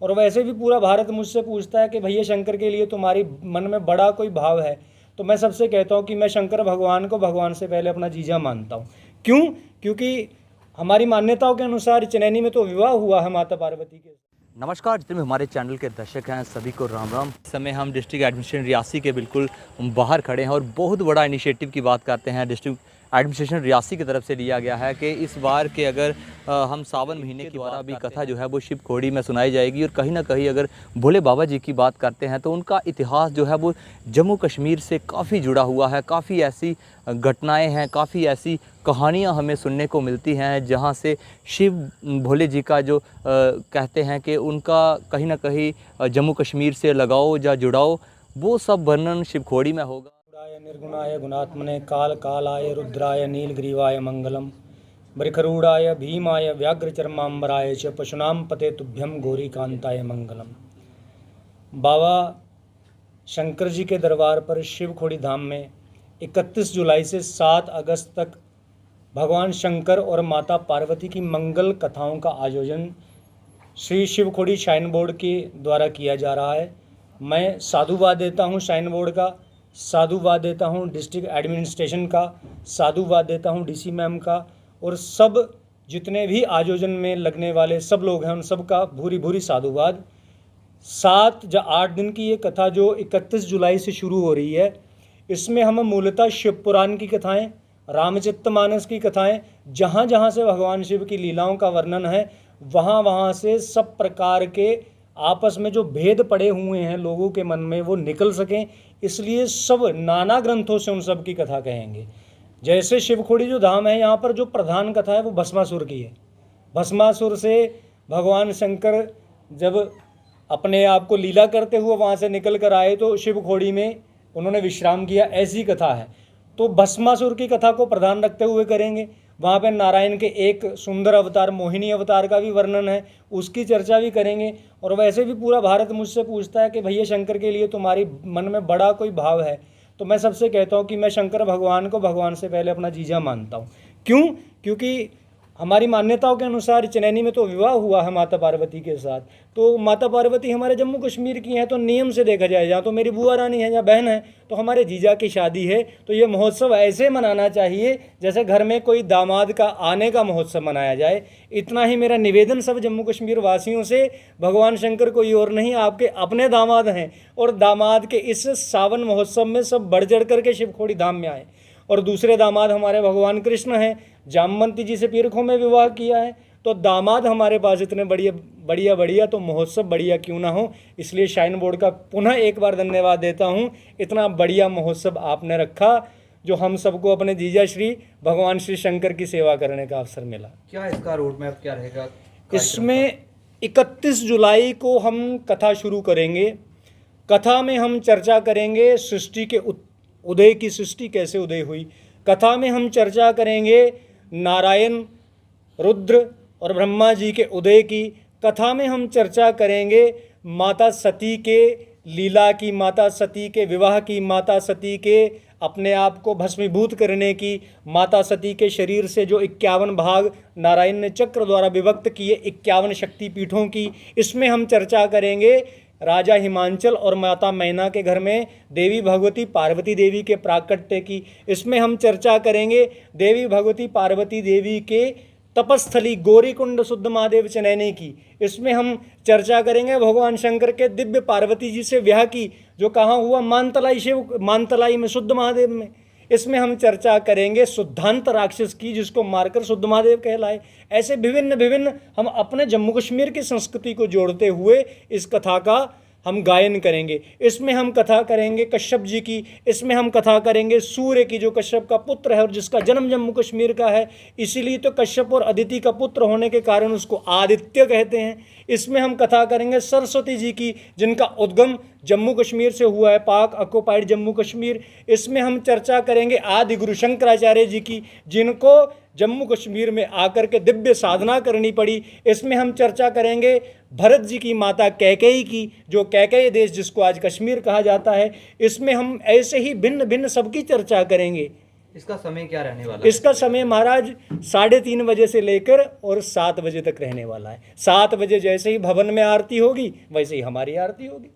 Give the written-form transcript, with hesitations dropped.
और वैसे भी पूरा भारत मुझसे पूछता है कि भैया शंकर के लिए तुम्हारी मन में बड़ा कोई भाव है। तो मैं सबसे कहता हूँ कि मैं शंकर भगवान को भगवान से पहले अपना जीजा मानता हूँ। क्यों? क्योंकि हमारी मान्यताओं के अनुसार चनैनी में तो विवाह हुआ है माता पार्वती के। नमस्कार, जितने भी हमारे चैनल के दर्शक हैं सभी को राम राम। इस समय हम डिस्ट्रिक्ट एडमिनिस्ट्रेशन रियासी के बिल्कुल बाहर खड़े हैं और बहुत बड़ा इनिशिएटिव की बात करते हैं डिस्ट्रिक्ट एडमिनिस्ट्रेशन रियासी की तरफ से लिया गया है कि इस बार के अगर हम सावन महीने के द्वारा भी कथा जो है वो शिव खोड़ी में सुनाई जाएगी। और कहीं ना कहीं अगर भोले बाबा जी की बात करते हैं तो उनका इतिहास जो है वो जम्मू कश्मीर से काफ़ी जुड़ा हुआ है। काफ़ी ऐसी घटनाएं हैं, काफ़ी ऐसी कहानियां हमें सुनने को मिलती हैं जहां से शिव भोले जी का जो कहते हैं कि उनका कहीं ना कहीं जम्मू कश्मीर से लगाव या जुड़ाव, वो सब वर्णन शिव खोड़ी में होगा। निर्गुणाय गुणात्मने काल कालाय रुद्राय नीलग्रीवाय मंगलम बृखरूढ़ाय भीमाय व्याघ्रचर्मांबराय च पशुनाम पते तुभ्यम गौरीकांताय मंगलम। बाबा शंकर जी के दरबार पर शिव खोड़ी धाम में 31 जुलाई से 7 अगस्त तक भगवान शंकर और माता पार्वती की मंगल कथाओं का आयोजन श्री शिव खोड़ी श्राइन बोर्ड के द्वारा किया जा रहा है। मैं साधुवाद देता हूँ श्राइन बोर्ड का, साधुवाद देता हूँ डिस्ट्रिक्ट एडमिनिस्ट्रेशन का, साधुवाद देता हूँ डीसी मैम का, और सब जितने भी आयोजन में लगने वाले सब लोग हैं उन सब का भूरी भूरी साधुवाद। 7 या 8 दिन की ये कथा जो 31 जुलाई से शुरू हो रही है, इसमें हम मूलतः शिव पुराण की कथाएं, रामचरितमानस की कथाएं, जहाँ जहाँ से भगवान शिव की लीलाओं का वर्णन है वहाँ वहाँ से सब प्रकार के आपस में जो भेद पड़े हुए हैं लोगों के मन में वो निकल सकें, इसलिए सब नाना ग्रंथों से उन सब की कथा कहेंगे। जैसे शिवखोड़ी जो धाम है, यहाँ पर जो प्रधान कथा है वो भस्मासुर की है। भस्मासुर से भगवान शंकर जब अपने आप को लीला करते हुए वहाँ से निकल कर आए तो शिवखोड़ी में उन्होंने विश्राम किया, ऐसी कथा है। तो भस्मासुर की कथा को प्रधान रखते हुए करेंगे। वहाँ पे नारायण के एक सुंदर अवतार मोहिनी अवतार का भी वर्णन है, उसकी चर्चा भी करेंगे। और वैसे भी पूरा भारत मुझसे पूछता है कि भैया शंकर के लिए तुम्हारी मन में बड़ा कोई भाव है। तो मैं सबसे कहता हूँ कि मैं शंकर भगवान को भगवान से पहले अपना जीजा मानता हूँ। क्यों? क्योंकि हमारी मान्यताओं के अनुसार चनैनी में तो विवाह हुआ है माता पार्वती के साथ। तो माता पार्वती हमारे जम्मू कश्मीर की हैं, तो नियम से देखा जाए जहाँ तो मेरी बुआ रानी है या बहन है तो हमारे जीजा की शादी है। तो ये महोत्सव ऐसे मनाना चाहिए जैसे घर में कोई दामाद का आने का महोत्सव मनाया जाए। इतना ही मेरा निवेदन सब जम्मू कश्मीर वासियों से। भगवान शंकर कोई और नहीं, आपके अपने दामाद हैं, और दामाद के इस सावन महोत्सव में सब बढ़ चढ़ करके शिवखोड़ी धाम में आए। और दूसरे दामाद हमारे भगवान कृष्ण हैं, जामवंती जी से पीरखों में विवाह किया है। तो दामाद हमारे पास इतने बढ़िया तो महोत्सव बढ़िया क्यों ना हो। इसलिए श्राइन बोर्ड का पुनः एक बार धन्यवाद देता हूँ, इतना बढ़िया महोत्सव आपने रखा जो हम सबको अपने जीजा श्री भगवान श्री शंकर की सेवा करने का अवसर मिला। क्या इसका रोड मैप क्या रहेगा? इसमें 31 जुलाई को हम कथा शुरू करेंगे। कथा में हम चर्चा करेंगे सृष्टि के उदय की, सृष्टि कैसे उदय हुई। कथा में हम चर्चा करेंगे नारायण, रुद्र और ब्रह्मा जी के उदय की। कथा में हम चर्चा करेंगे माता सती के लीला की, माता सती के विवाह की, माता सती के अपने आप को भस्मीभूत करने की, माता सती के शरीर से जो 51 भाग नारायण ने चक्र द्वारा विभक्त किए 51 शक्तिपीठों की। इसमें हम चर्चा करेंगे राजा हिमांचल और माता मैना के घर में देवी भगवती पार्वती देवी के प्राकट्य की। इसमें हम चर्चा करेंगे देवी भगवती पार्वती देवी के तपस्थली गौरीकुंड शुद्ध महादेव चनैनी की। इसमें हम चर्चा करेंगे भगवान शंकर के दिव्य पार्वती जी से विवाह की, जो कहाँ हुआ, मानतलाई में शुद्ध महादेव में। इसमें हम चर्चा करेंगे शुद्धांत राक्षस की, जिसको मारकर शुद्ध महादेव कहलाए। ऐसे विभिन्न हम अपने जम्मू कश्मीर की संस्कृति को जोड़ते हुए इस कथा का हम गायन करेंगे। इसमें हम कथा करेंगे कश्यप जी की। इसमें हम कथा करेंगे सूर्य की, जो कश्यप का पुत्र है और जिसका जन्म जम्मू कश्मीर का है, इसीलिए तो कश्यप और अदिति का पुत्र होने के कारण उसको आदित्य कहते हैं। इसमें हम कथा करेंगे सरस्वती जी की, जिनका उद्गम जम्मू कश्मीर से हुआ है, पाक ऑक्युपाइड जम्मू कश्मीर। इसमें हम चर्चा करेंगे आदि गुरु शंकराचार्य जी की, जिनको जम्मू कश्मीर में आकर के दिव्य साधना करनी पड़ी। इसमें हम चर्चा करेंगे भरत जी की माता कैकेयी की, जो कैकेयी देश जिसको आज कश्मीर कहा जाता है। इसमें हम ऐसे ही भिन्न सबकी चर्चा करेंगे। इसका समय क्या रहने वाला है? इसका समय महाराज 3:30 बजे से लेकर और 7 बजे तक रहने वाला है। 7 बजे जैसे ही भवन में आरती होगी वैसे ही हमारी आरती होगी।